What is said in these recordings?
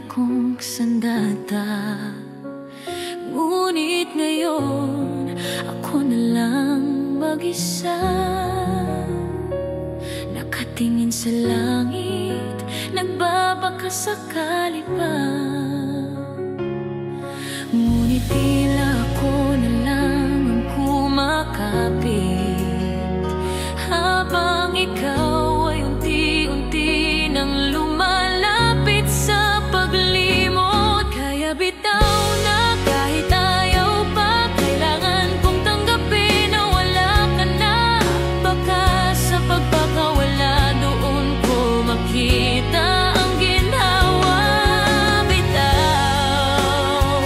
akong sandata. Ngunit ngayon, ako na lang mag-isa, nakatingin sa langit, nagbabaka sakali pa. Ngunit tila ako na lang ang kumakapit, habang ikaw ay unti-unti nang lumalapit sa paglimot. Kaya bitaw na kahit ayaw pa, kailangan kong tanggapin na wala ka na. Baka sa pagkakawala doon ko makita ang ginhawa. Bitaw,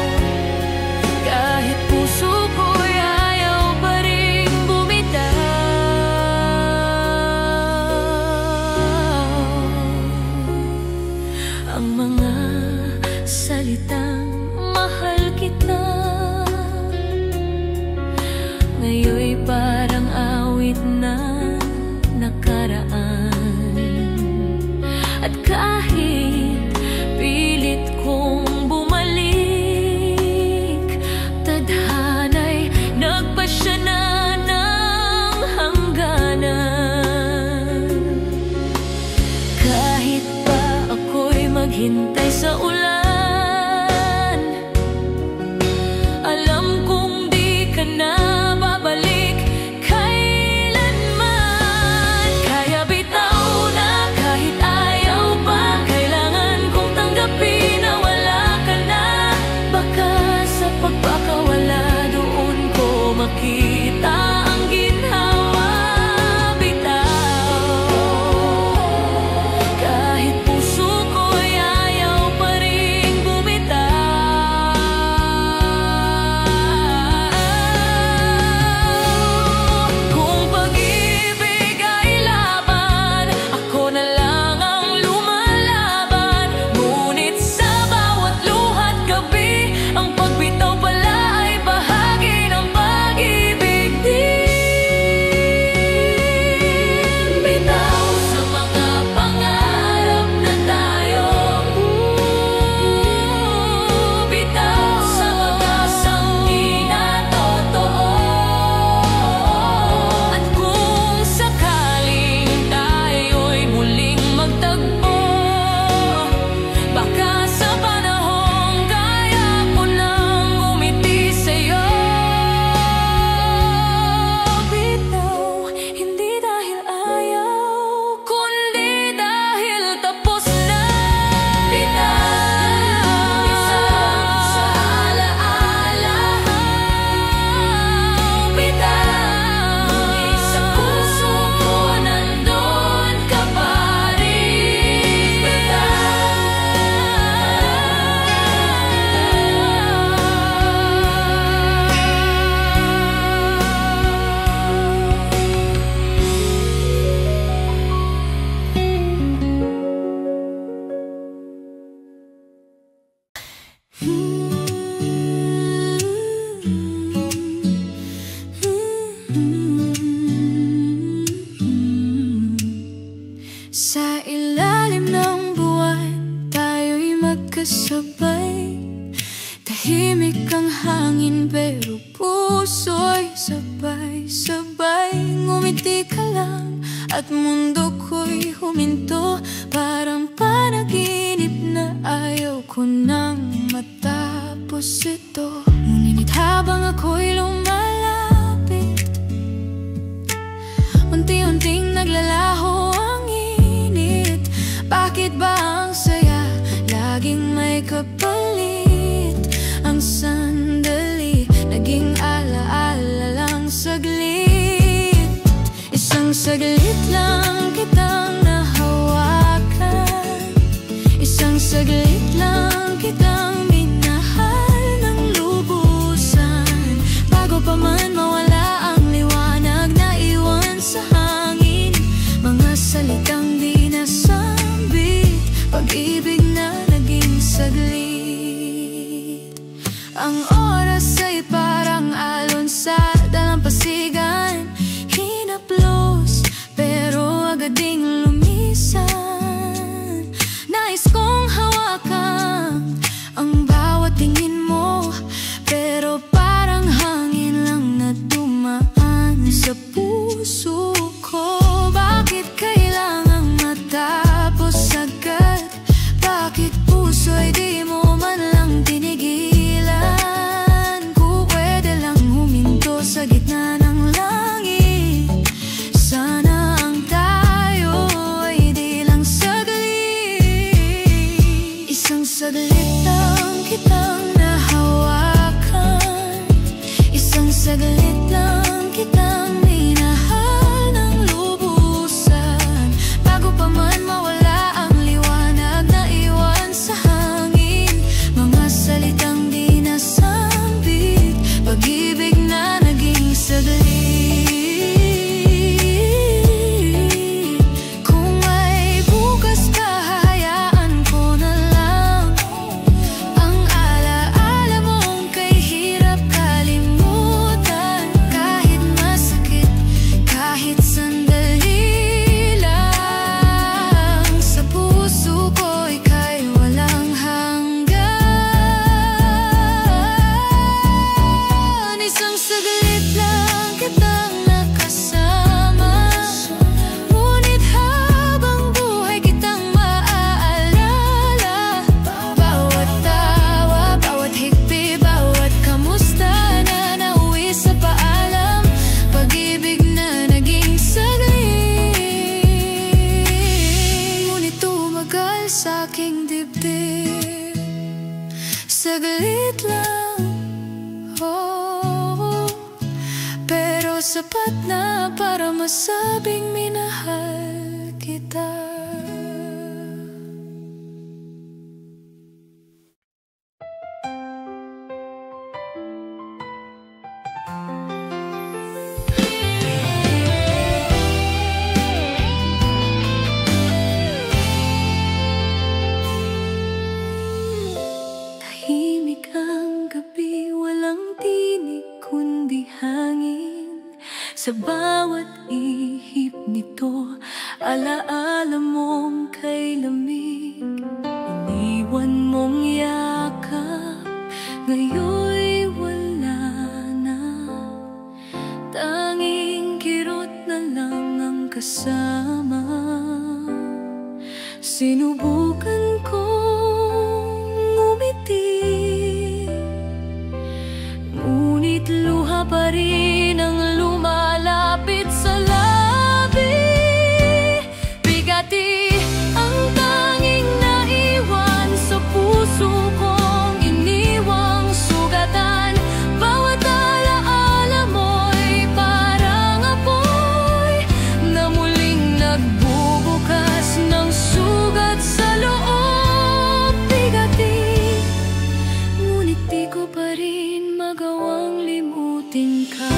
kahit puso ko'y ayaw pa rin bumitaw. Ang mga salitang mahal kita ngayon'y parang awit na nakaraan. At kahit pilit kong bumalik, tadhana'y nagpasya na ng hangganan. Kahit pa ako'y maghintay sa ulan, alam kong di ka na babalik kailanman. Kaya bitaw na kahit ayaw pa, kailangan kong tanggapin na wala ka na. Baka sa pagkakawala doon ko makita ang ginhawa. Bitaw, kahit puso ko'y ayaw pa rin bumitaw. Kung pag-ibig ay laban, ako na lang ang lumalaban. Ngunit sa bawat luhat gabi, ang pagbitaw pala ay bahagi ng pag-ibig din. Bitaw sa mga pangarap na tayo, bitaw sa pag-asang di na totoo. At kung sakaling tayo'y muling magtagpo, baka sa panahong kaya ko nang ngumiti sa'yo. Bitaw, hindi dahil ayaw, kundi dahil tapos na. Bitaw, sa alaala. Bitaw, sa puso ko nandun ka pa rin. Sa ilalim ng buwan, tayo'y magkasabay. Tahimik ang hangin pero puso'y sabay-sabay. Ngumiti ka lang at mundo ko'y huminto, parang panaginip na ayaw ko nang matapos ito. Ngunit habang ako'y lumalapit, unti-unting naglalaho ang init. Bakit ba ang saya laging may kapalit? Ang sandali naging alaala lang saglit. Isang saglit lang kitang nahawakan, isang saglit lang kitang minahal ng lubusan. Bago pa man mawala ang liwanag na iwan sa hangin, mga salitang di nasambit, pag-ibig na naging saglit. Ang oras ay parang alon sa dalampasigan, hinaplos pero agad ding lumisan. Nais kong hawakan sapat na para masabing minahal kita. Tahimik ang gabi, walang tinig kundi hangin. Sa bawat ihip nito, alaala mong kay lamig. Iniwan mong yakap, ngayon'y wala na. Tanging kirot na lang ang kasama. Sinubukan kong ngumiti, ngunit luha pa rin ang lumalapit sa labi. Bigati ang tanging naiwan sa puso kong iniwang sugatan. Bawat alaala mo'y parang apoy na muling nagbubukas ng sugat sa loob. Bigati, ngunit di ko pa rin magawang limutin ka.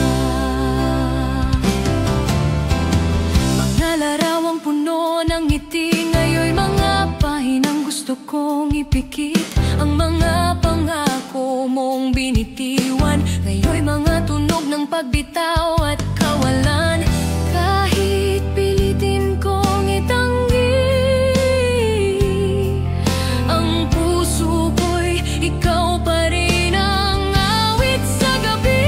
Mga larawang puno ng ngiti, ngayon'y mga pahinang gusto kong ipikit. Ang mga pangako mong binitiwan, ngayon'y mga tunog ng pagbitaw at kawalan. Kahit pilitin kong itanggi, ang puso ko'y ikaw pa rin ang awit sa gabi.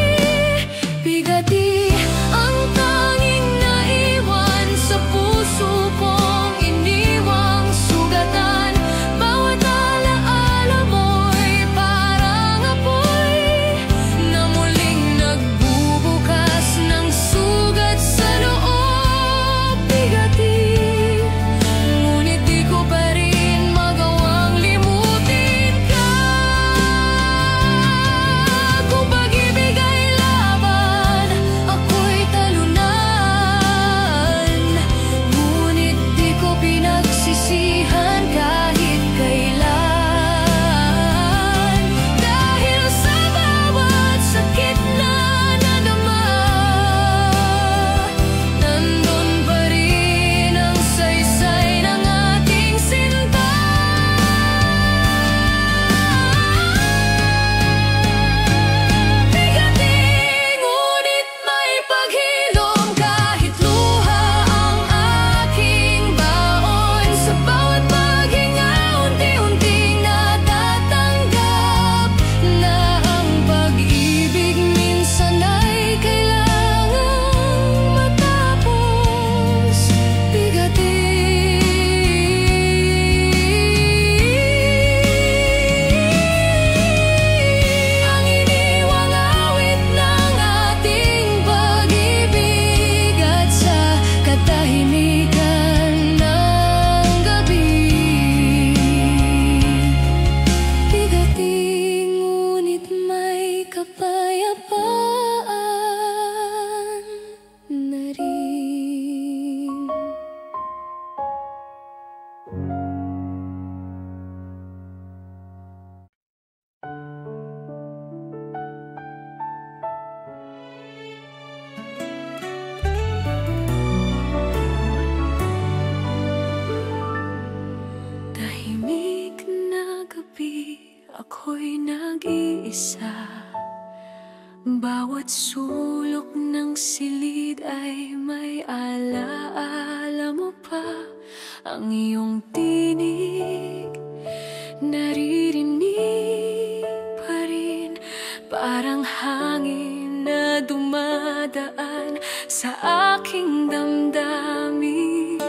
Bigati ang tanging naiwan sa puso kong iniwang sugatan. Bawat alaala mo'y parang apoy na muling nagbubukas ng sugat sa loob. Bigati, ngunit di ko pa rin magawang limutin ka. Kung pag-ibig ay laban, ako'y talunan. Ngunit di ko pinagsisihan kahit kailan. Dahil sa bawat sakit na nadama, nandun pa rin ang saysay ng ating sinta. Bigati, ngunit may paghilom kahit luha ang aking baon. Sa bawat paghinga, unti-unting natatanggap na ang pag-ibig minsan ay kailangang matapos. Bigati, ang iniwang awit ng ating pag-ibig at sa katahimikan ng gabi. Bigati, ngunit may kapayapaan na rin. Tahimik na gabi, ako'y nag-iisa. Bawat sulok ng silid ay may alaala mo pa. Ang iyong tinig, naririnig pa rin. Parang hangin na dumadaan sa aking damdamin.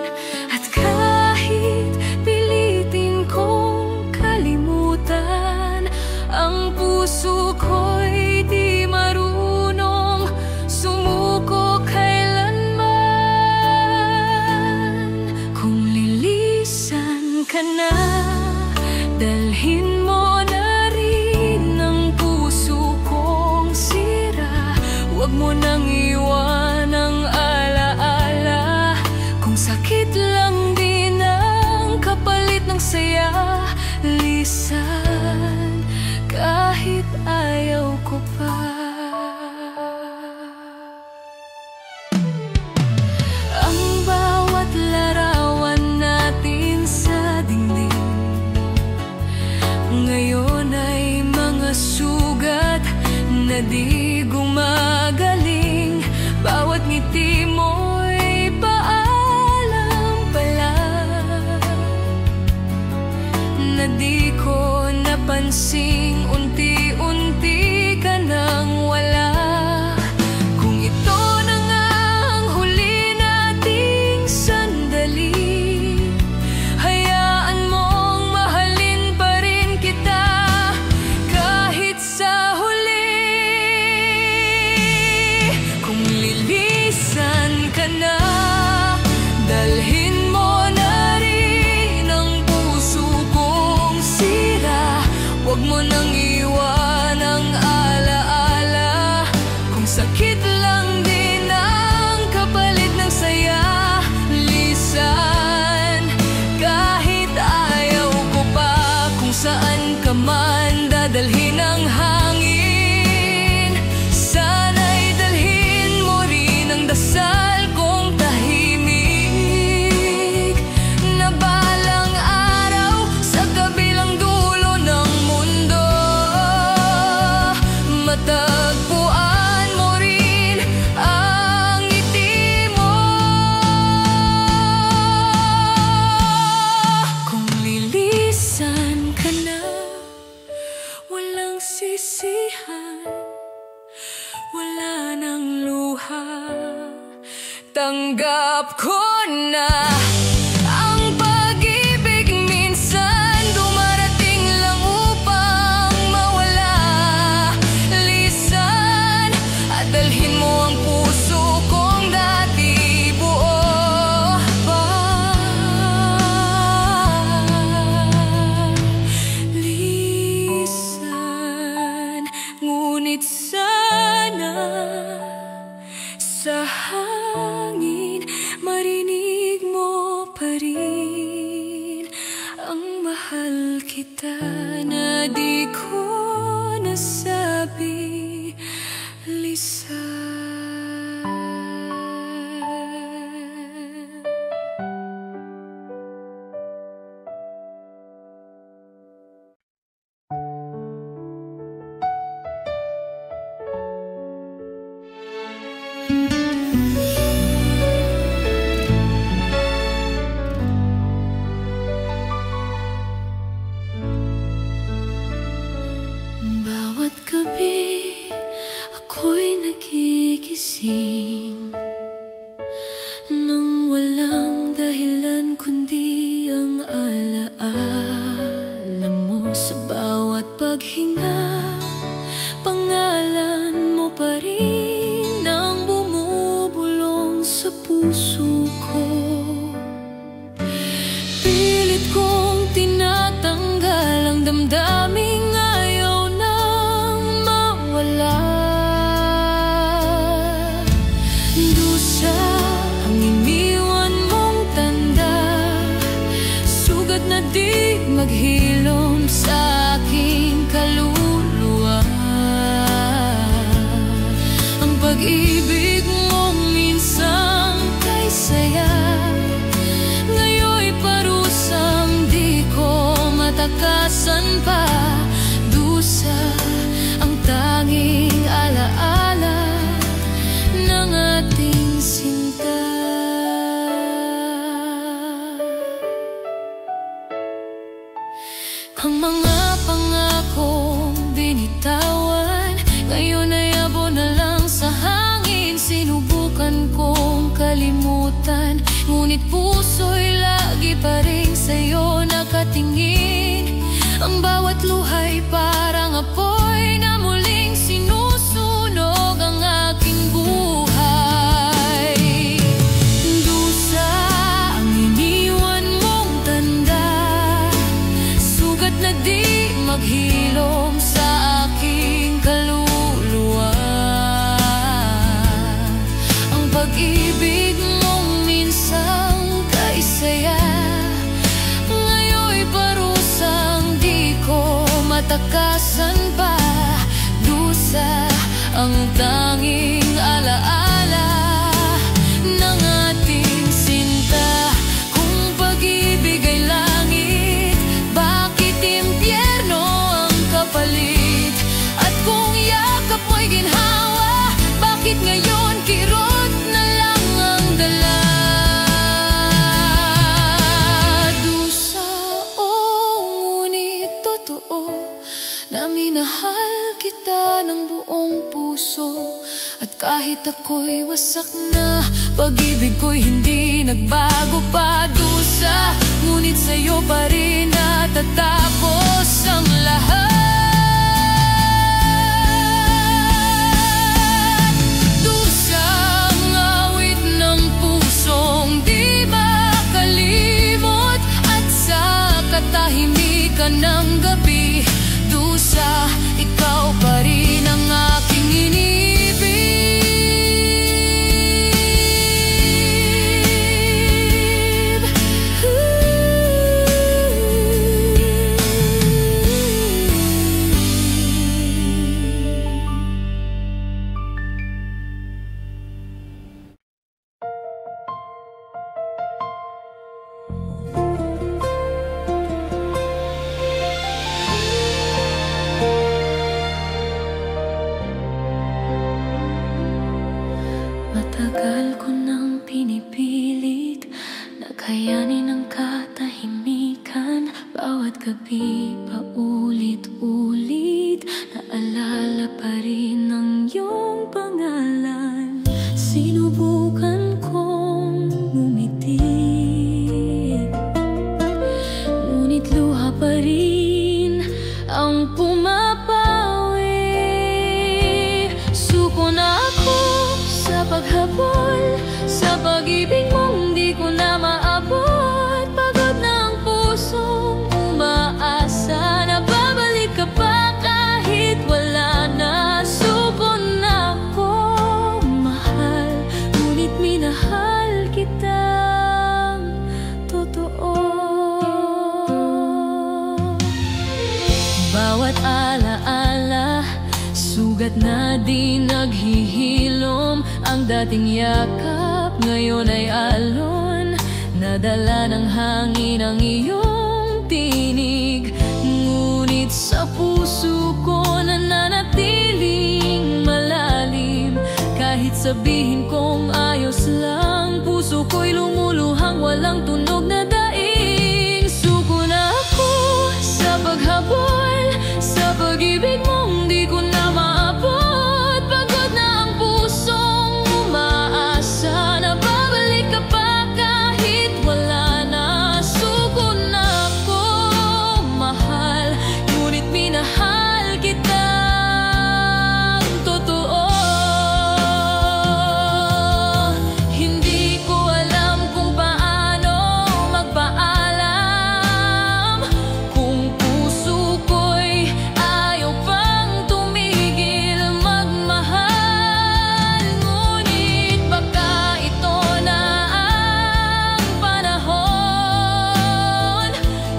At kahit pilitin kong kalimutan, ang puso ko'y di marunong sumuko kailanman. Kung lilisan ka na, dalhin mo na rin ang puso kong sira. Huwag mo nang iwan pagising, unti-unti ka nang wala. Kung ito na nga ang huli nating sandali, hayaan mong mahalin pa rin kita kahit sa huli. Kung lilisan ka na, dalhin mo na rin ang puso kong sira. Huwag mo nang iwan ang alaala, kung sakit lang din ang kapalit ng saya. Lisan, kahit ayaw ko pa, kung saan ka man dadalhin ang hangin. Sana'y dalhin mo rin ang dasal kong tahimik, na balang araw sa kabilang dulo ng mundo, matagpuan mo rin ang ngiti mo. Kung lilisan ka na, walang sisihan, wala nang luha. Tanggap ko na ang pag-ibig minsan dumarating lang upang mawala. Lisan, at dalhin mo ang puso kong dati buo pa. Lisan, ngunit sana sa hangin marinig mo pa rin ang mahal kita na di ko nasabi. Lisan. Bawat gabi ako'y nagigising nang walang dahilan kundi ang alaala mo. Sa bawat paghinga, pangalan mo pa rin ang bumubulong sa puso ko. Pilit kong tinatanggal ang damdaming ayaw nang mawala. Dusa ang iniwan mong tanda, sugat na di maghilom sa aking kaluluwa. Ang pag-ibig mong minsan kay saya, ngayon'y parusang di ko matakasan pa. Dusa ang tanging alaala ng ating sinta. Ang mga pangakong binitawan, ngayon ay abo na lang sa hangin. Sinubukan kong kalimutan, ngunit puso'y lagi pa rin sa'yo nakatingin. Ang bawat luha'y parang apoy na muling sinusunog ang aking buhay. Dusa ang iniwan mong tanda, sugat na di maghilom sa aking kaluluwa. Ang pag-ibig mong minsan kay saya, ngayon'y parusang di ko matakasan pa. Dusa ang tanging alaala ng ating sinta. Kung pag-ibig ay langit, bakit impyerno ang kapalit? At kung yakap mo'y ginhawa, bakit ngayon kirot na lang ang dala? Dusa, ngunit totoo, puso. At kahit ako'y wasak na, pag-ibig ko'y hindi nagbago pa dusa. Ngunit sa'yo pa rin natatapos ang lahat. Dusang awit ng pusong di makalimot, at sa katahimikan ng gabi, dusa, ikaw pa rin ang aking inibig. Matagal ko nang pinipilit na kayanin ang katahimikan. Bawat gabi paulit-ulit, naalala pa rin ang iyong pangalan. Sinubukan kong umiti, ngunit luha pa rin ang pumapawi. Suko na ako sa paghabol, sa pag-ibig mong di ko na maabot. Pagod na ang pusong umaasa na babalik ka pa kahit wala na. Suko na ako, mahal, ngunit minahal kitang totoo. Bawat alaala, sugat na di naghihilom. Ang dating yakap ngayon ay alon, nadala ng hangin ang iyong tinig. Ngunit sa puso ko nananatiling malalim. Kahit sabihin kong ayos lang, puso ko'y lumuluhang walang tunog na daing. Suko na ako sa paghabol, sa pag-ibig mong di ko na maabot. Pagod na ang pusong umaasa na babalik ka pa kahit wala na. Suko na ako, mahal, ngunit minahal kitang totoo. Hindi ko alam kung paano magpaalam, kung puso ko'y ayaw pang tumigil magmahal. Ngunit baka ito na ang panahon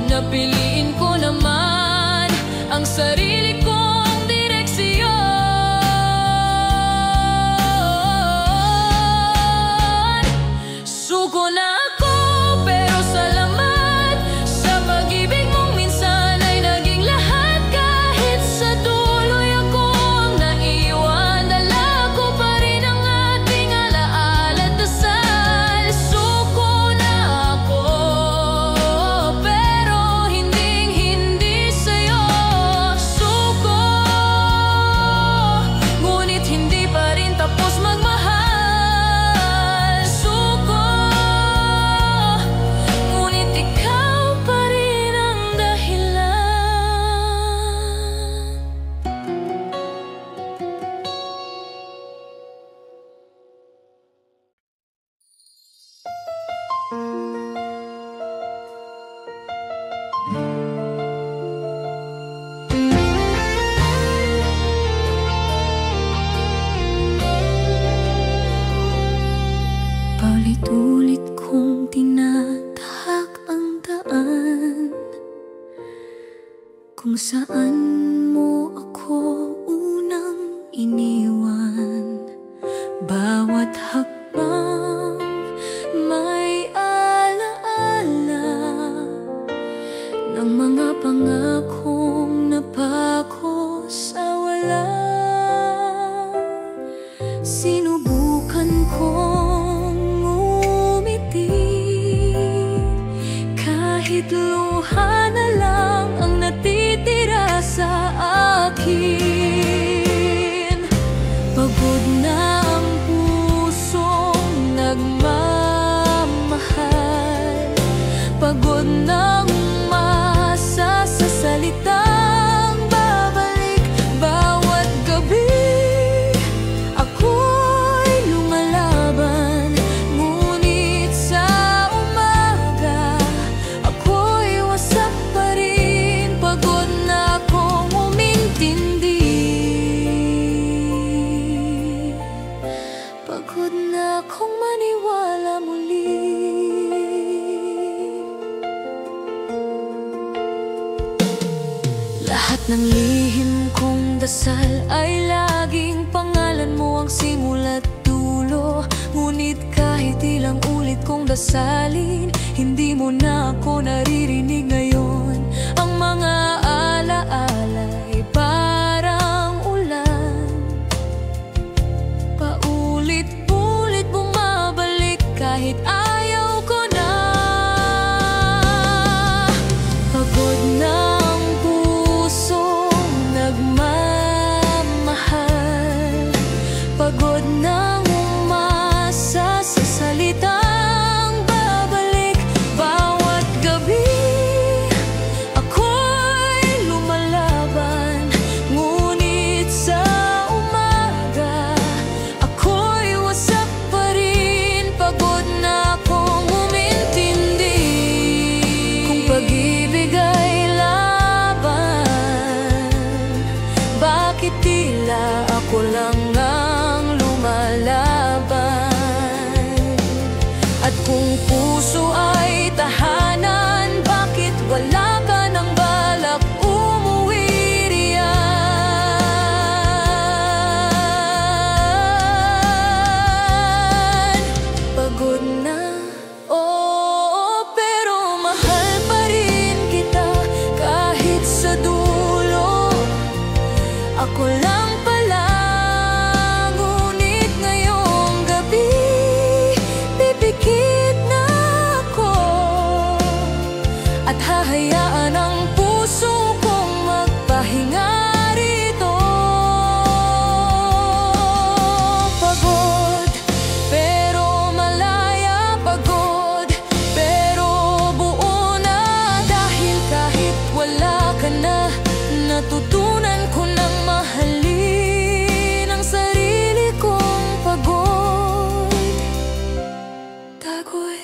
na piliin ko naman ang sarili kong direksyon. Suko na ako, pero salamat sa pag-ibig mong minsan ay naging lahat. Kahit sa tuloy ako ang naiwan, dala ko pa rin ang ating alaala at dasal. Suko na ako, pero hindi sa'yo. Suko, ngunit hindi pa rin tapos magmahal. Suko, ngunit ikaw pa rin ang dahilan. Paulit-ulit kong tinatahak ang daan kung saan mo ako unang iniwan. Bawat hakbang may alaala ng mga pangakong napako sa wala. Sinubukan kong umiti, kahit luha na lang ang natitira sa akin. Pagod na ang pusong nagmamahal, pagod na umasa sa salitang babalik. Bawat gabi ako'y lumalaban, ngunit sa umaga ako'y wasak pa rin. Pagod na akong umintindi, pagod na akong maniwala muli. Lahat ng lihim kong dasal ay laging pangalan mo ang simula't dulo. Ngunit kahit ilang ulit kong dasalin, hindi mo na ako naririnig ngayon. Ang mga alaala ay parang ulan, paulit-ulit bumabalik kahit ayaw ko na. Pagod na ang pusong nagmamahal, pagod na umasa sa salitang babalik. Bawat gabi ako'y lumalaban, ngunit sa umaga ako'y wasak pa rin. Pagod na akong umintindi, kung pag-ibig ay laban, bakit tila ako lang ang lumalaban? At kung puso ay tahanan, bakit wala ka nang balak umuwi riyan? Pagod na, oo, pero mahal pa rin kita kahit sa dulo ako lang pala. Ngunit ngayong gabi pipikit na ako at hahayaan ang puso kong magpahinga rito. Pagod pero malaya, pagod pero buo na. Dahil kahit wala ka na, natutunan ko nang mahalin ang sarili kong pagod. Tagod.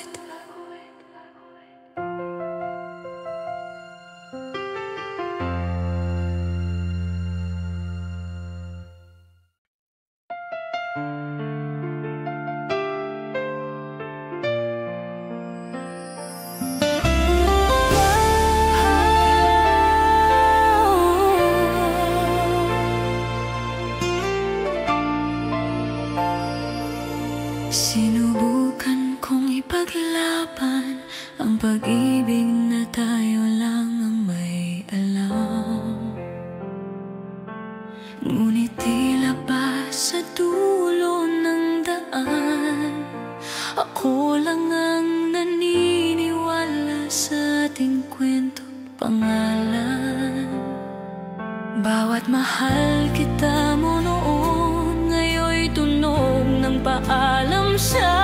Sinubukan kong ipaglaban ang pag-ibig na tayo lang ang may alam, ngunit tila ba sa dulo ng daan ako lang ang naniniwala sa ating kwento pangalan. Bawat mahal kita mo noon, ngayon'y tunog ng paalam sa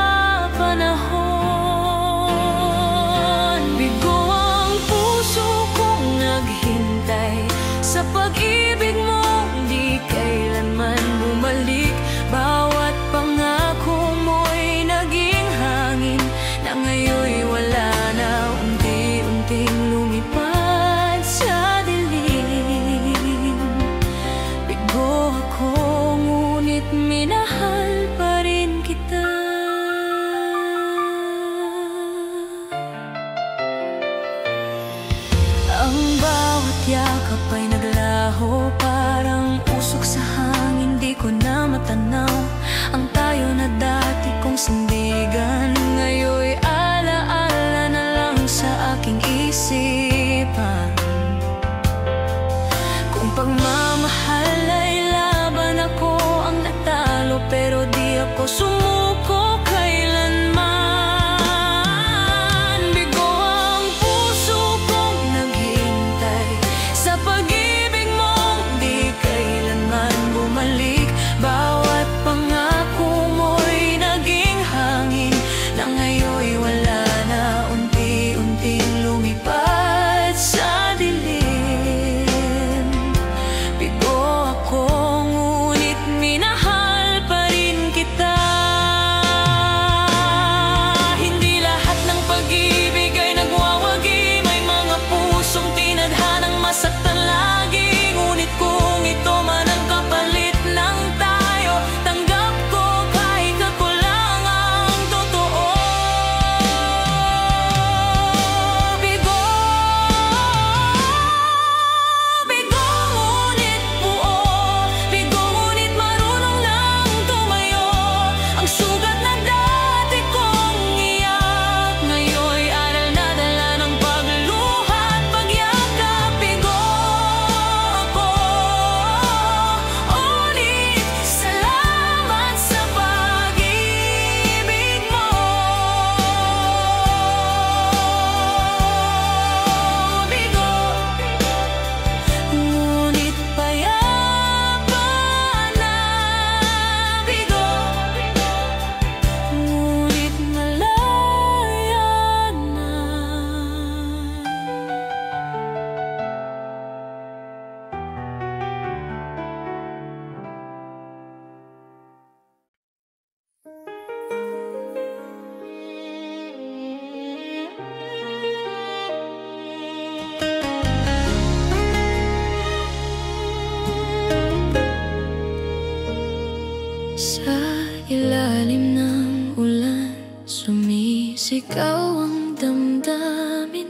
Sa ilalim ng ulan, sumisigaw ang damdamin.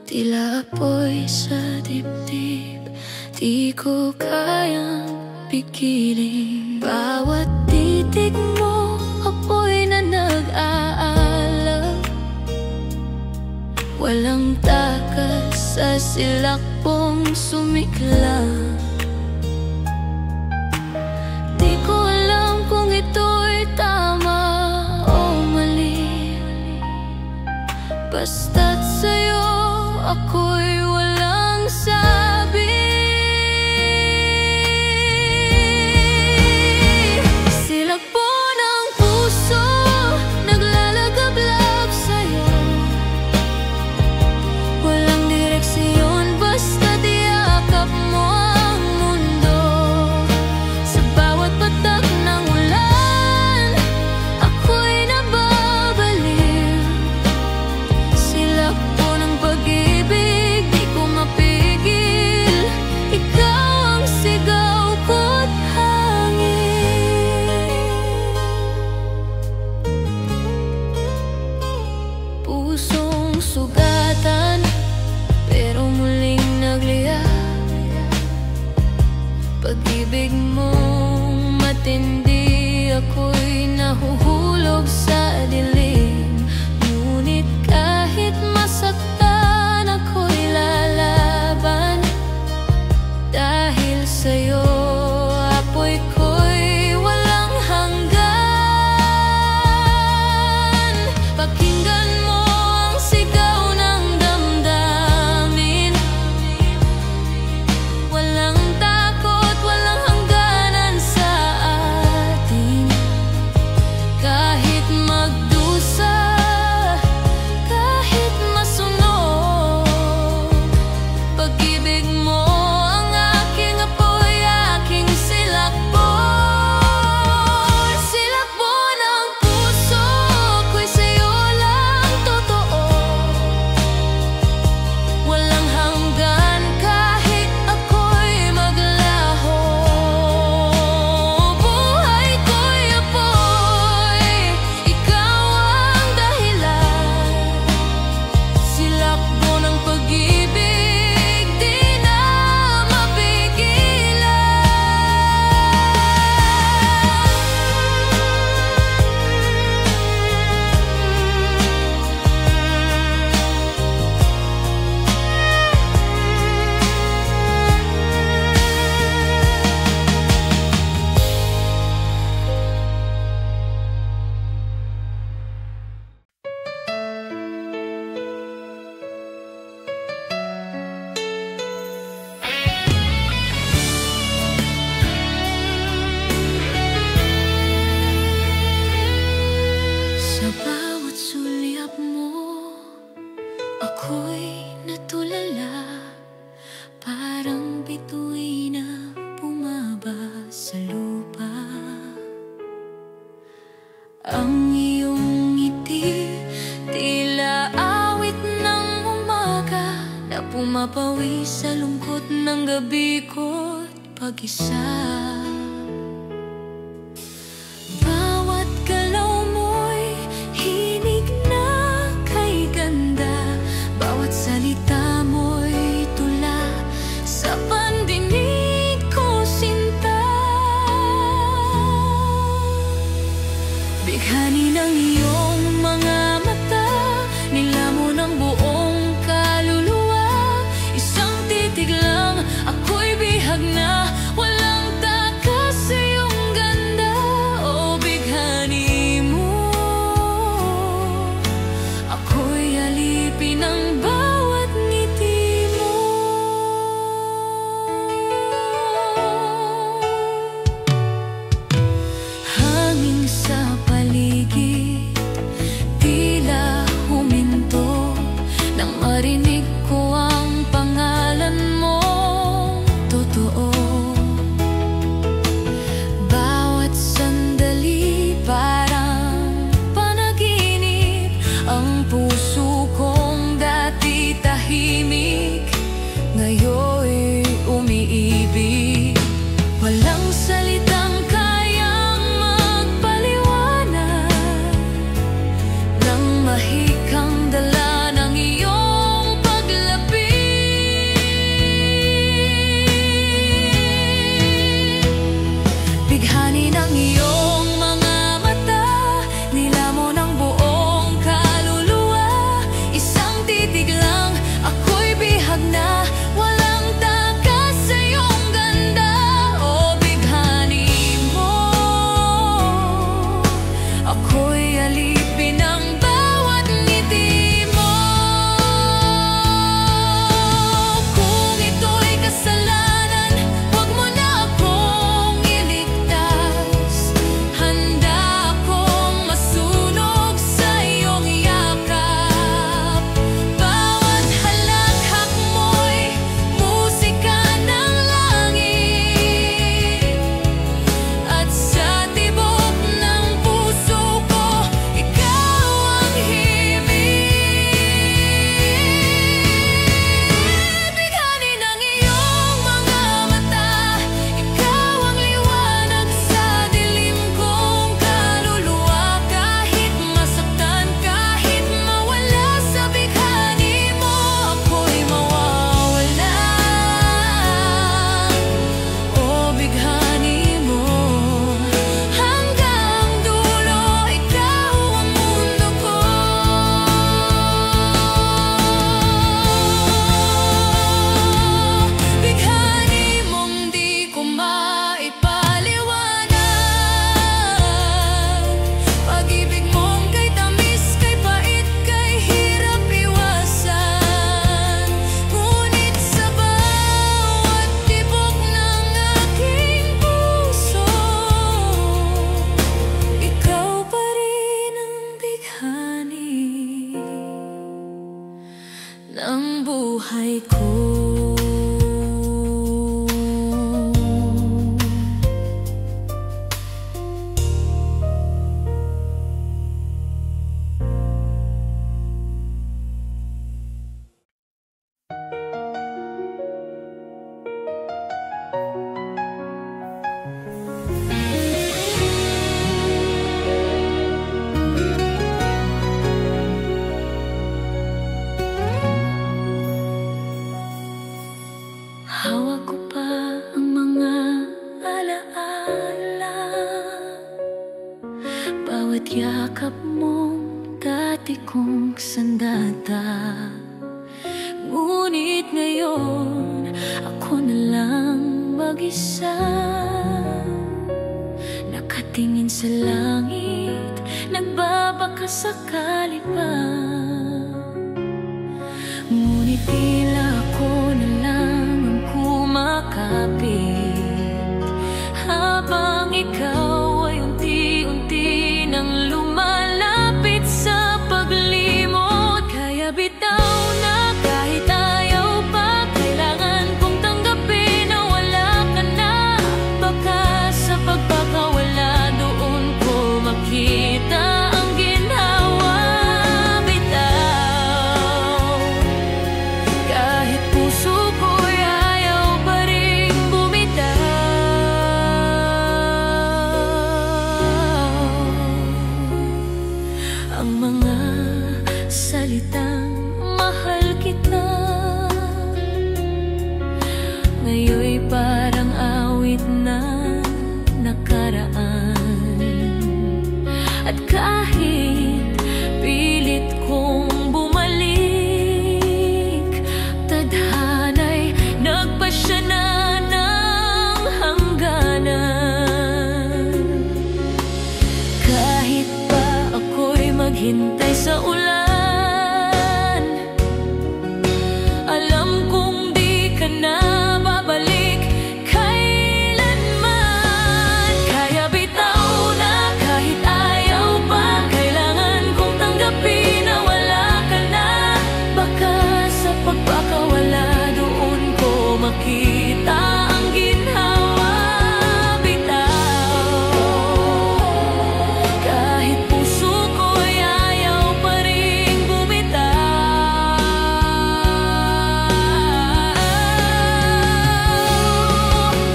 Tila apoy sa dibdib, di ko kayang pigilin. Bawat titig mo, apoy na nag-aalab. Walang takas sa silakbong sumiklang. Di ko alam kung ito'y tama o mali, basta't sa'yo ako'y walang sabi. Silakbo ng puso, naglalagablab sa'yo. Walang direksyon, basta't iyakap mo ang mundo. Sa bawat patak ng ulan, ako'y nababaliw. Silakbo ng pag-ibig, di ko mapigil. Ikaw ang sigaw ko't hangin. Pusong sugatan, pero muling nagliyak. Pag-ibig mong matindi, ako'y nahuhulog sa dilim. Ngunit kahit masaktan, ako'y lalaban. Dahil sa'yo, apoy ko'y walang hanggan. Pakinggan mo ang sigaw ng damdamin. Walang takot, walang hangganan sa atin. Kahit magdusa, kahit masunog, pag-ibig mo ang aking apoy, aking silakbo. Silakbo ng puso ko'y sa'yo lang totoo. Walang hanggan kahit ako'y maglaho. Buhay ko'y apoy, ikaw ang dahilan. Silakbo ng pag-ibig, di na mapigilan. Sa bawat sulyap mo, ako'y natulala. Parang bituin na bumaba sa lupa. Ang iyong ngiti, tila awit ng umaga, na pumapawi sa lungkot ng gabi ko't pag-isa. Bawat galaw mo'y hinig na kay ganda. Bawat salita mo'y tula sa pandinig ko, sinta. Bighani ng iyong mga mata, nilamon ng buong kaluluwa. Isang titig lang, ako'y bihag na. Walang takas sa iyong ganda. O bighani mo, ako'y alipin ng bawat ngiti mo. Hangin sa paligid, bawat yakap mong dati kong sandata. Ngunit ngayon, ako na lang mag-isa, nakatingin sa langit, nagbabaka sakali pa. Ngunit tila ako na lang ang kumakapit, habang ikaw ay unti-unti nang lumalapit sa paglimot. Kaya bitaw na kahit ayaw pa, kailangan kong tanggapin na wala ka na. Baka sa pagkakawala doon ko makita ang ginhawa. Bitaw, kahit puso ko'y ayaw pa rin bumitaw. Ang mga salitang mahal kita ngayon'y parang awit na nakaraan. At kahit pilit kong bumalik, tadhana'y nagpasya na ng hangganan. Kahit pa ako'y maghintay sa ulan, alam kong di ka na babalik kailanman. Kaya bitaw na kahit ayaw pa, kailangan kong tanggapin na wala ka na. Baka sa pagkakawala doon ko makita ang ginhawa. Bitaw, kahit puso ko'y ayaw pa rin bumitaw.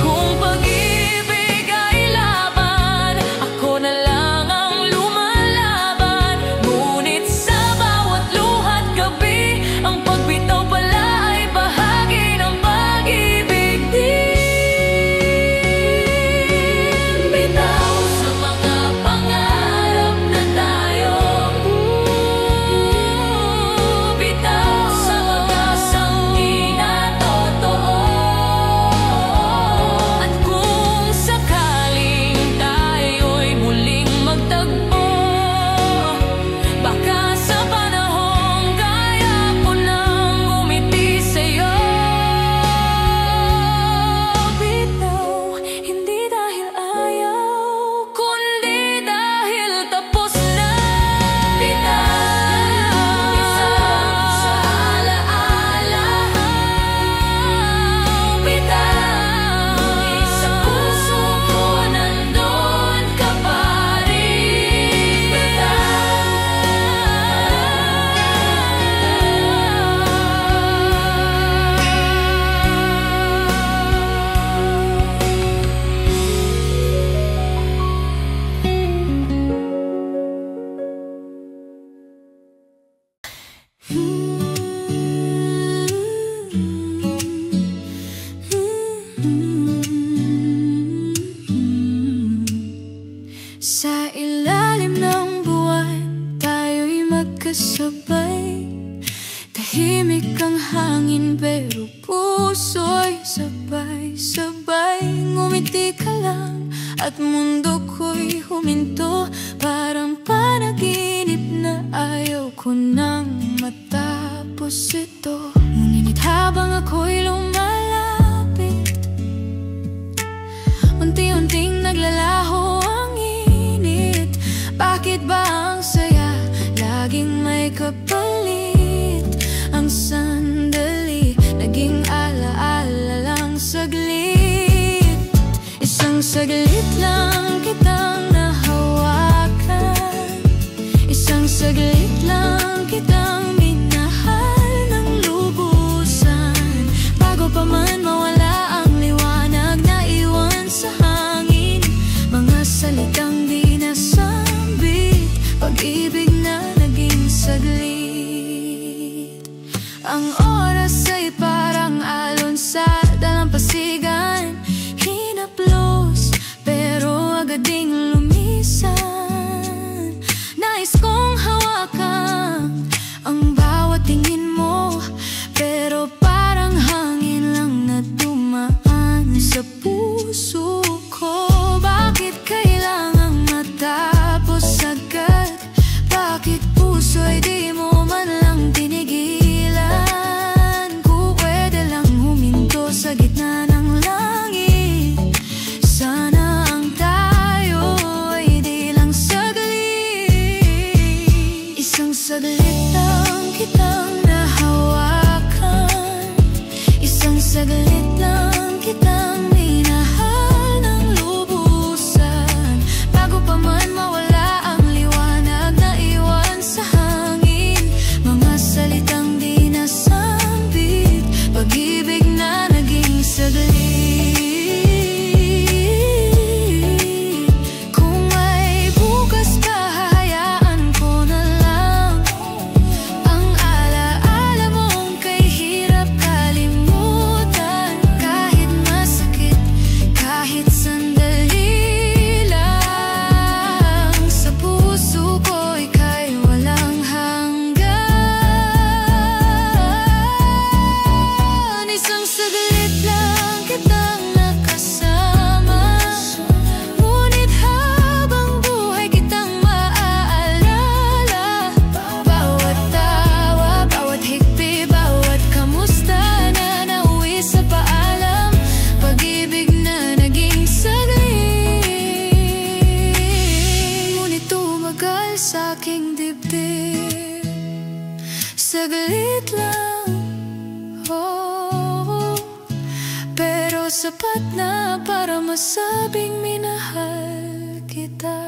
Kung pag-ibig ay laban, ako na lang ang lumalaban. Ngunit sa bawat luha't gabi, ang pagbitaw pala ay bahagi ng pag-ibig din. Bitaw sa mga pangarap na tayo, bitaw sa pag-asang di na totoo. At kung sakaling tayo'y muling magtagpo, baka sa panahong kaya ko nang ngumiti sa'yo. Bitaw, hindi dahil ayaw, kundi dahil tapos na. Bitaw, isang sa alaala. Bitaw, sa puso ko nandun ka pa rin. Sa ilalim ng buwan, tayo'y magkasabay. Tahimik ang hangin pero puso'y sabay-sabay. Ngumiti ka lang at mundo ko'y huminto, parang panaginip na ayaw ko nang matapos ito. Ngunit habang ako'y lumalapit, unti-unting naglalaho ang init. Bakit ba ang saya laging may kapalit? Ang sandali naging alaala lang saglit. Isang saglit lang kitang nahawakan, isang saglit lang kitang minahal ng lubusan. Bago pa man mawala ang liwanag na iwan sa hangin, mga salitang di nasambit, pag-ibig na naging saglit. Ang oras ay parang alon sa dalampasigan, hinaplos pero agad ding lumisan. saglit lang, oh, pero sapat na para masabing minahal kita.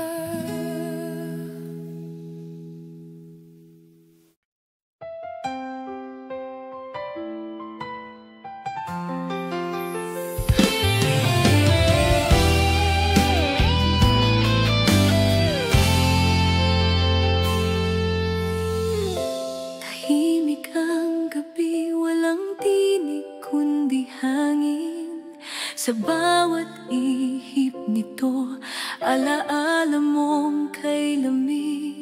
Tahimik ang gabi, walang tinig kundi hangin. Sa bawat ihip nito, alaala mong kay lamig.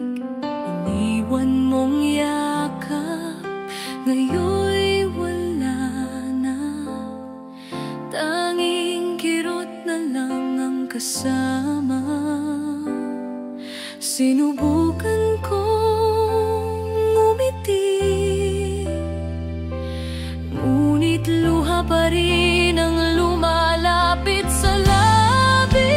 Iniwan mong yakap, ngayon'y wala na. Tanging kirot na lang ang kasama. Sinubukan kong ngumiti, ngunit luha pa rin ang lumalapit sa labi.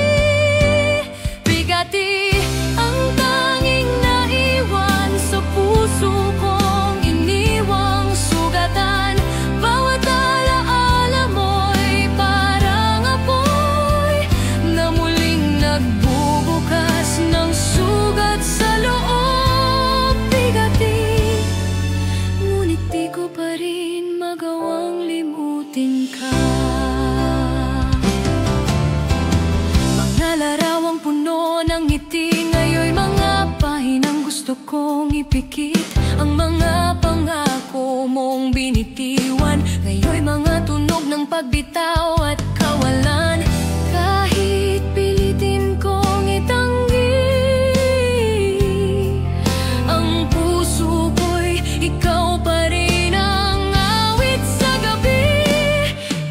Bigati ang tanging naiwan sa puso kong iniwang sugatan. Bawat alaala mo'y parang apoy na muling nagbubukas ng sugat sa loob. Bigati, ngunit di ko pa rin magawang limutin ka. Mga larawang puno ng ngiti, ngayon'y mga pahinang gusto kong ipikit. Ang mga pangako mong binitiwan, ngayon'y mga tunog ng pagbitaw at kawalan. Kahit pilitin kong itanggi, ang puso ko'y ikaw pa rin ang awit sa gabi.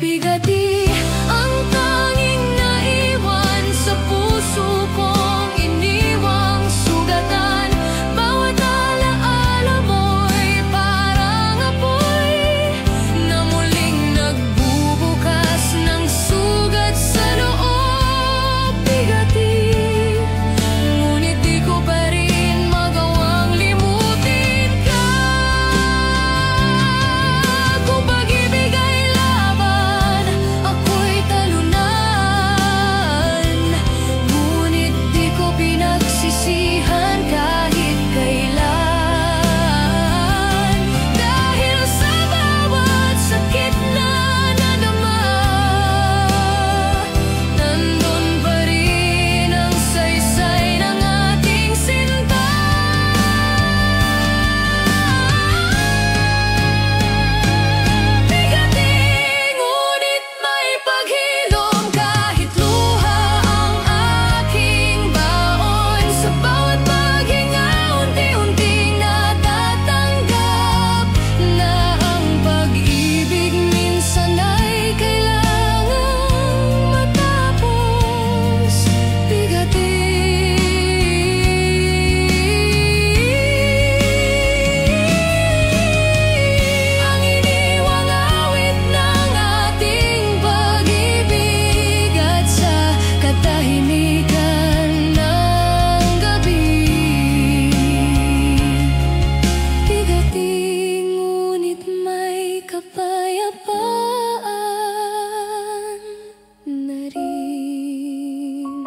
Bigati ang tanging naiwan sa puso kong iniwang sugatan. Bawat alaala mo'y parang apoy na muling nagbubukas ng sugat sa loob. Bigati, ngunit di ko pa rin magawang limutin ka. Kung pag-ibig ay laban, ako'y talunan. Ngunit di ko pinagsisihan kahit kailan. Dahil sa bawat sakit na nadama, nandun pa rin ang saysay ng ating sinta. Bigati, ngunit may paghilom kahit luha ang aking baon. Sa bawat paghinga, unti-unting natatanggap na ang pag-ibig minsan ay kailangang matapos. Bigati, ang iniwang awit ng ating pag-ibig at sa katahimikan ng gabi. Bigati, ngunit may kapayapaan na rin.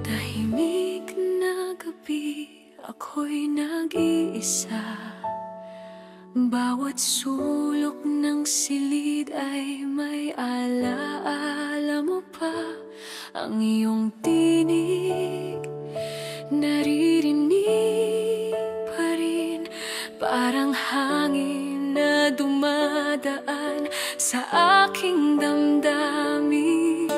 Tahimik na gabi, ako'y nag-iisa. Bawat sulok ng silid ay may alaala mo pa. Ang iyong tinig naririnig pa rin, parang hangin na dumadaan sa aking damdamin.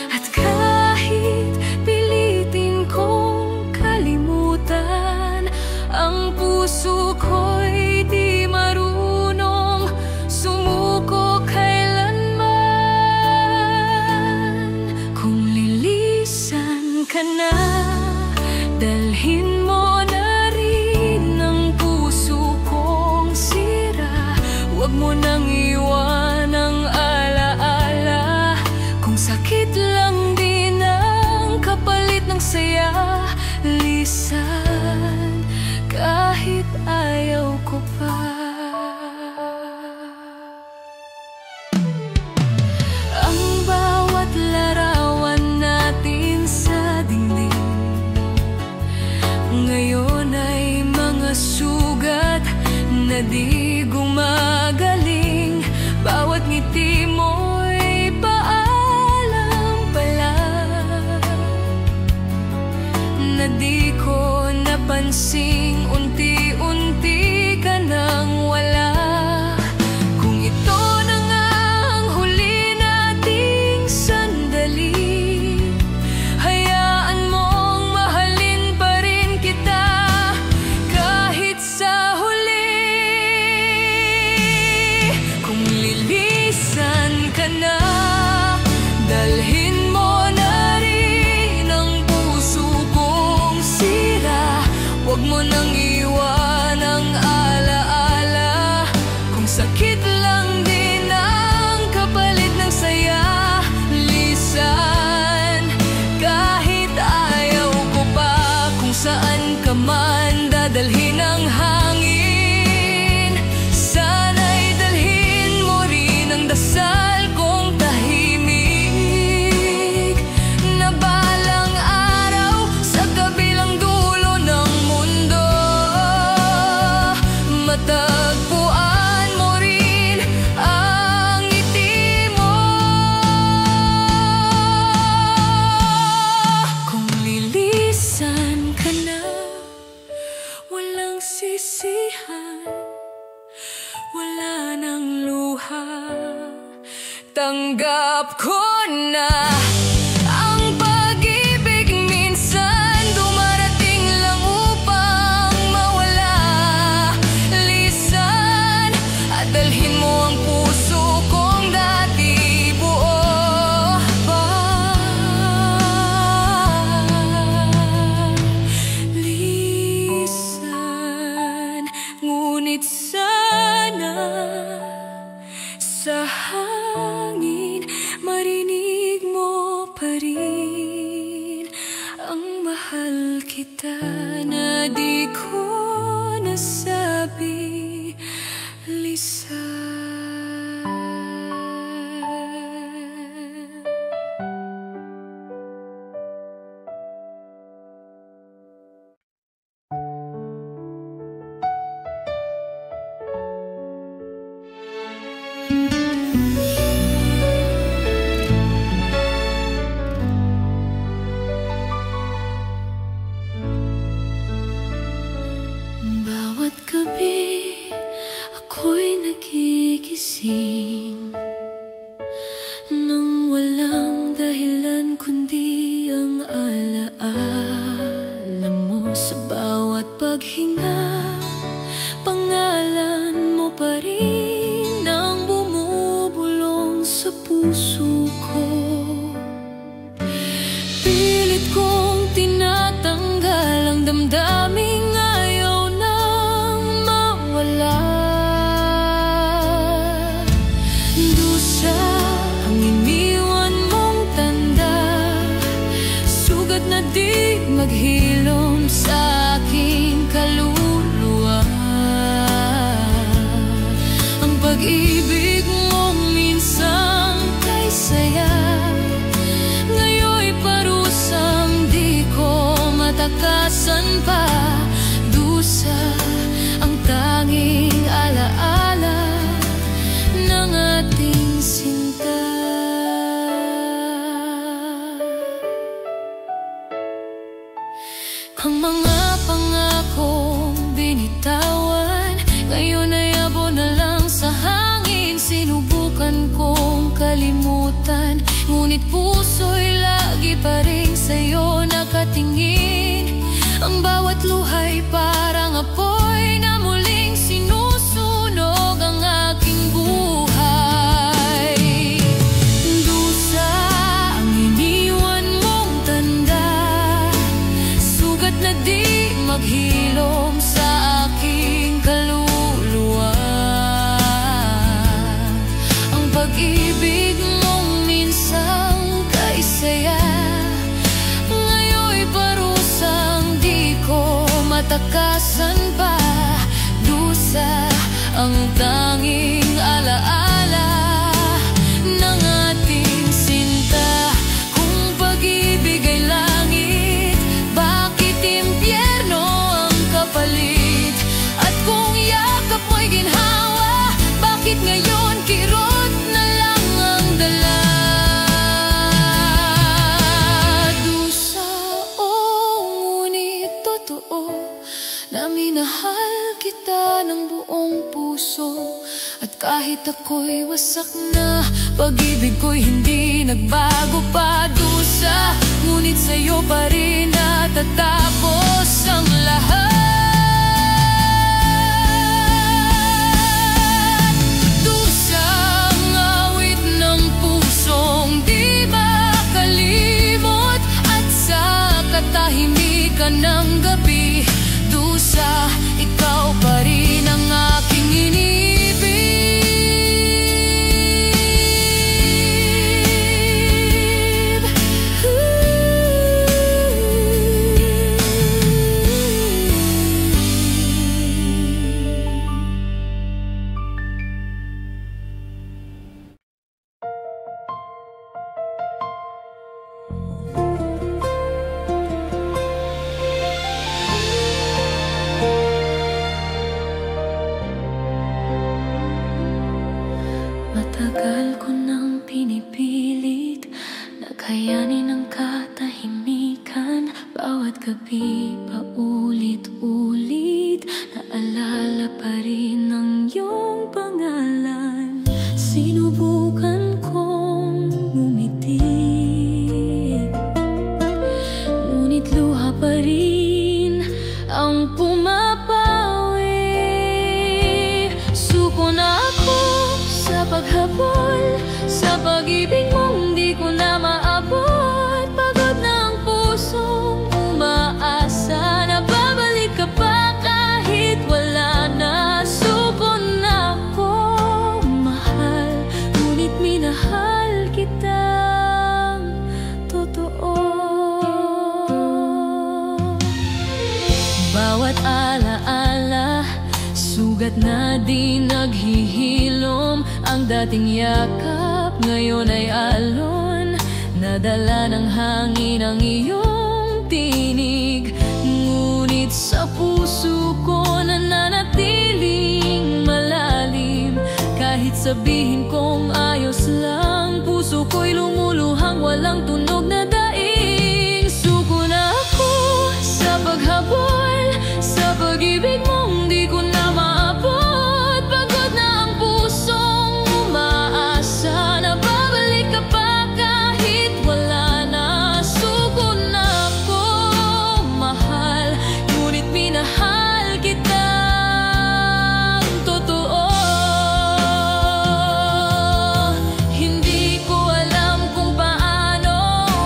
At kahit pilitin kong kalimutan, ang puso ko'y di marunong sumuko kailanman. Kung lilisan ka na, dalhin mo na rin Huwag mo nang iwan ang alaala. Kung sakit lang din ang kapalit ng saya, lisan kahit ayaw ko pa. Ang bawat larawan natin sa dingding ngayon ay mga sugat na di gumagaling. Bawat ngiti mo'y paalam pala na di ko napansing unti-unti ka nang wala. Kung ito na nga ang huli nating sandali, hayaan mong mahalin pa rin kita kahit sa huli. Kung lilisan ka na, dalhin mo na rin ang puso kong sira. Huwag mo nang iwan ang alaala. Kung sakit lang din ang kapalit ng saya, lisan kahit ayaw ko pa. Kung saan ka man dadalhin ang hangin, sana'y dalhin mo rin ang dasal kong tahimik, na balang araw sa kabilang dulo ng mundo, matagpuan mo rin ang ngiti mo. Kung lilisan ka na, walang sisihan, wala nang luha. Tanggap ko na ang pag-ibig minsan dumarating lang upang mawala. Lisan at dalhin mo ang puso kong dati buo pa. Lisan, ngunit sana sa hangin marinig mo pa rin ang mahal kita na di ko nasabi, lisan. Bawat gabi ako'y nagigising nang walang dahilan kundi ang alaala mo. Sa bawat paghinga, pangalan mo pa rin ang bumubulong sa puso ko. Pilit kong tinatanggal ang damdaming ayaw nang mawala. Dusa ang iniwan mong tanda, sugat na di maghilom sa aking kaluluwa. Ang pag-ibig mong minsan kay saya, ngayon'y parusang di ko matakasan pa. Dusa ang tanging alaala ng ating sinta. Ang mga pangakong binitawan, ngayon ay abo na lang sa hangin. Sinubukan kong kalimutan, ngunit puso'y lagi pa rin sa'yo nakatingin. Ang bawat luha'y parang apoy na muling sinusunog ang aking buhay. Dusa ang iniwan mong tanda, sugat na di maghilom sa aking kaluluwa. takasan pa. Dusa ang tanging alaala ng ating sinta. Kung pag-ibig ay langit, bakit impyerno ang kapalit? At kung yakap mo'y ginhawa, bakit ngayon kirot na lang ang dala? Dusa o ngunit totoo na minahal kita ng buong puso. At kahit ako'y wasak na, pag-ibig ko'y hindi nagbago pa. Dusa, ngunit sa'yo pa rin natatapos ang lahat. Dusa, ang awit ng pusong di makalimot. At sa katahimikan ng gabi, dusa, ikaw pa rin ang aking iniibig. Matagal ko nang pinipilit na kayanin ang katahimikan. Bawat gabi paulit-ulit, naalala pa rin ang iyong pangalan. Sinubukan kong umiti, ngunit luha pa rin ang pumapawi. Suko na ako sa paghabol, sa pag-ibig mong di ko na maabot. Pagod na ang pusong umaasa na babalik ka pa kahit wala na. Suko na ako, mahal, ngunit minahal kitang totoo. Bawat alaala, sugat na di naghihilom. Ang dating yakap ngayon ay alon, nadala ng hangin ang iyong tinig. Ngunit sa puso ko nananatiling malalim. Kahit sabihin kong ayos lang, puso ko'y lumuluhang walang tunog na daing. Suko na ako sa paghabol, sa pag-ibig mong di ko na maabot. Pagod na ang pusong umaasa na babalik ka pa kahit wala na. Suko na ako, mahal, ngunit minahal kitang totoo. Hindi ko alam kung paano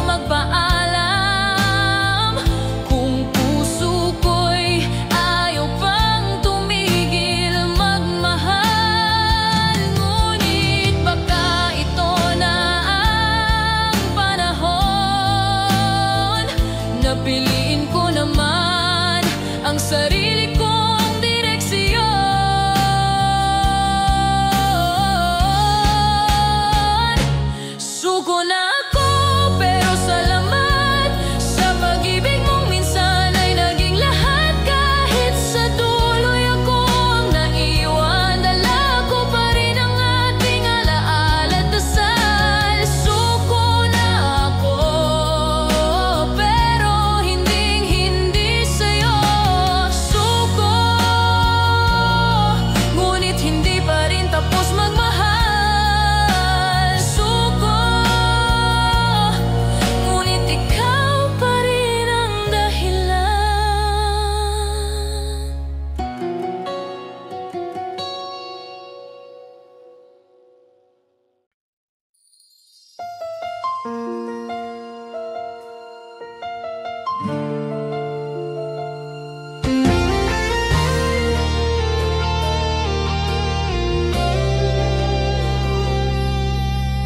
magpaalam, kung puso ko'y ayaw pang tumigil magmahal. Ngunit baka ito na ang panahon na piliin ko naman ang sarili kong direksyon. Suko na ako, pero salamat sa pag-ibig mong minsan ay naging lahat. Kahit sa tuloy ako ang naiwan, dala ko pa rin ang ating alaala at dasal. Suko na ako, pero hinding-hindi sa'yo. Suko, ngunit hindi pa rin tapos magmahal. Suko, ngunit ikaw pa rin ang dahilan.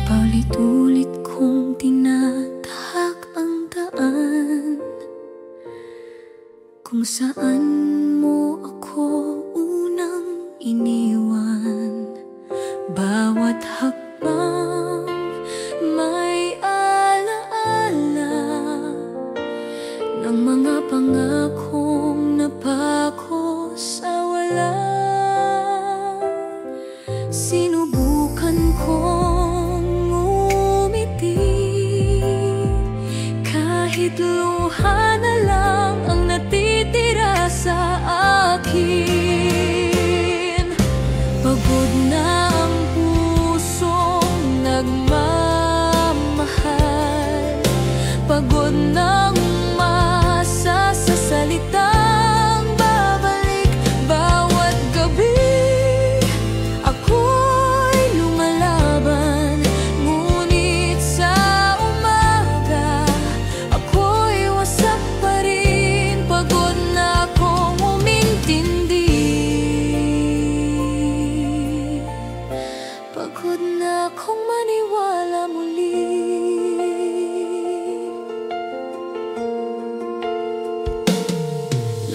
Paulit-ulit kong tinatahak ang daan kung saan ang mga pangakong napako sa wala. Sinubukan kong umiti, kahit luha na lang ang natitira sa akin. Pagod na ang pusong nagmamahal, pagod na umasa sa salitang babalik. Bawat gabi ako'y lumalaban, ngunit sa umaga ako'y wasak pa rin. Pagod na akong umintindi, pagod na akong maniwala muli.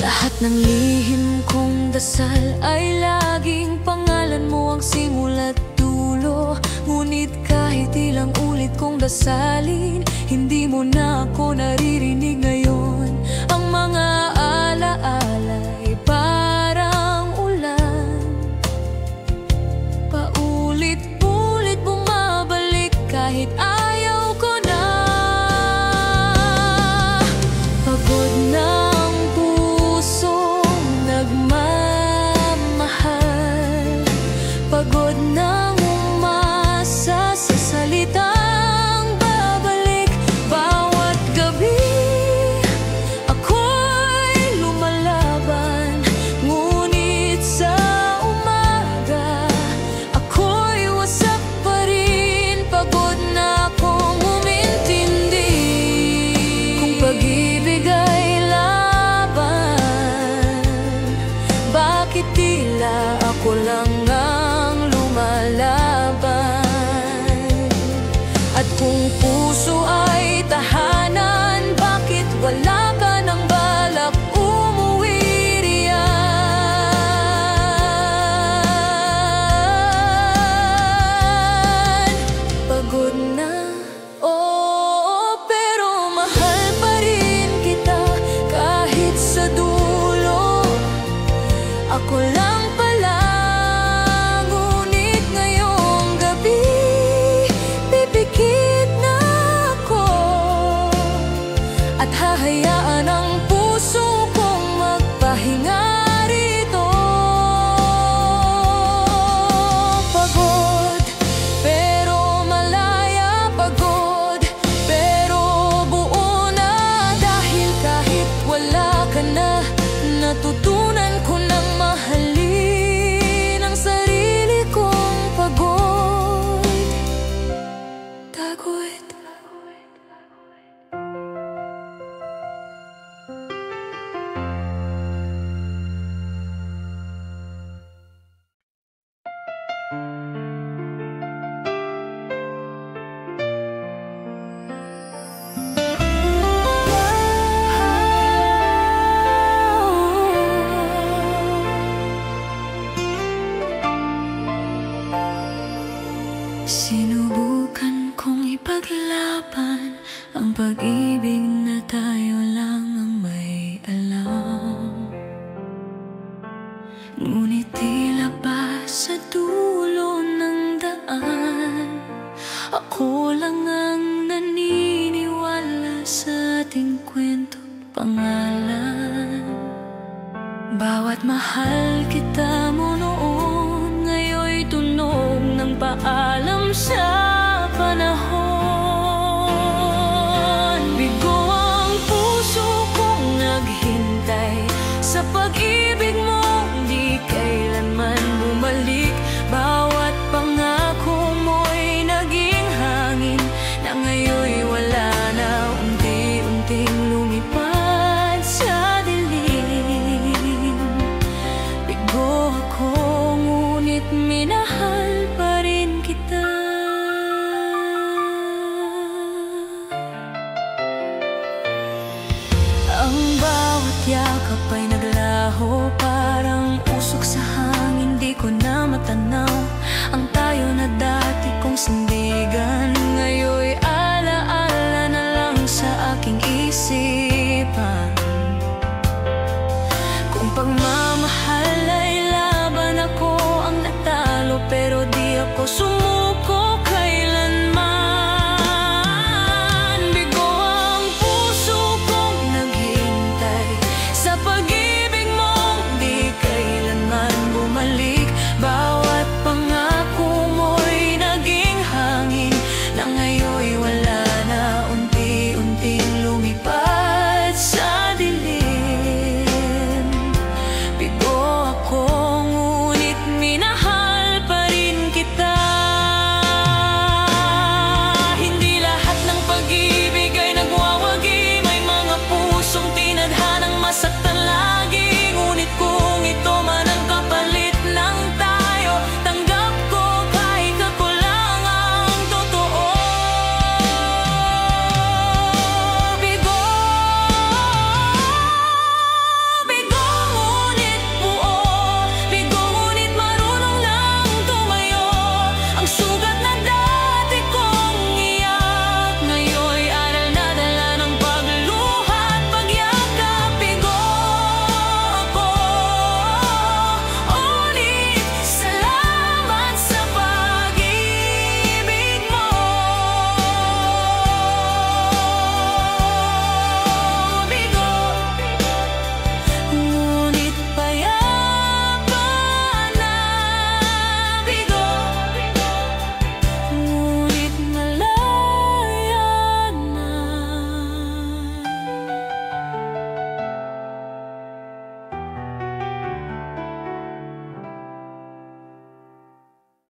Lahat ng lihim kong dasal ay laging pangalan mo ang simula't dulo. Ngunit kahit ilang ulit kong dasalin, hindi mo na ako naririnig ngayon. Ang mga alaala ay parang ulan, paulit-ulit bumabalik kahit ayaw ko na. Pagod na ang pusong nagmamahal, pagod na umasa sa salitang babalik. Bawat gabi ako'y lumalaban, ngunit sa umaga ako'y wasak pa rin. Pagod na akong umintindi, kung pag-ibig ay laban, bakit tila ako lang ang lumalaban? At kung puso ay tahanan, bakit wala ka nang balak umuwi riyan? Pagod na, oo, pero mahal pa rin kita kahit sa dulo ako lang pala. Ngunit ngayong gabi pipikit na ako at hahayaan ang puso kong magpahinga rito. Pagod pero malaya, pagod pero buo na. Dahil kahit wala ka na, natutunan ko nang mahalin ang sarili kong pagod. Pagod. Sinubukan kong ipaglaban ang pag-ibig na tayo lang ang may alam, ngunit tila ba sa dulo ng daan ako lang ang naniniwala sa ating kwento pangalan. Bawat mahal kita mo noon, ngayon'y tunog ng paalam sa panahon. Bigo ang puso kong naghintay sa pag-ibig mo, di kailanman bumalik. Bawat pangako mo'y naging hangin na ngayon'y wala na, unti-unting lumipad sa dilim. Bigo ako, ngunit minahal pa rin kita. Ang bawat yakap ay naglaho, parang usok sa hangin, di ko na matanaw ang tayo na dati kong sindigan. Ngayon'y alaala na lang sa aking isip.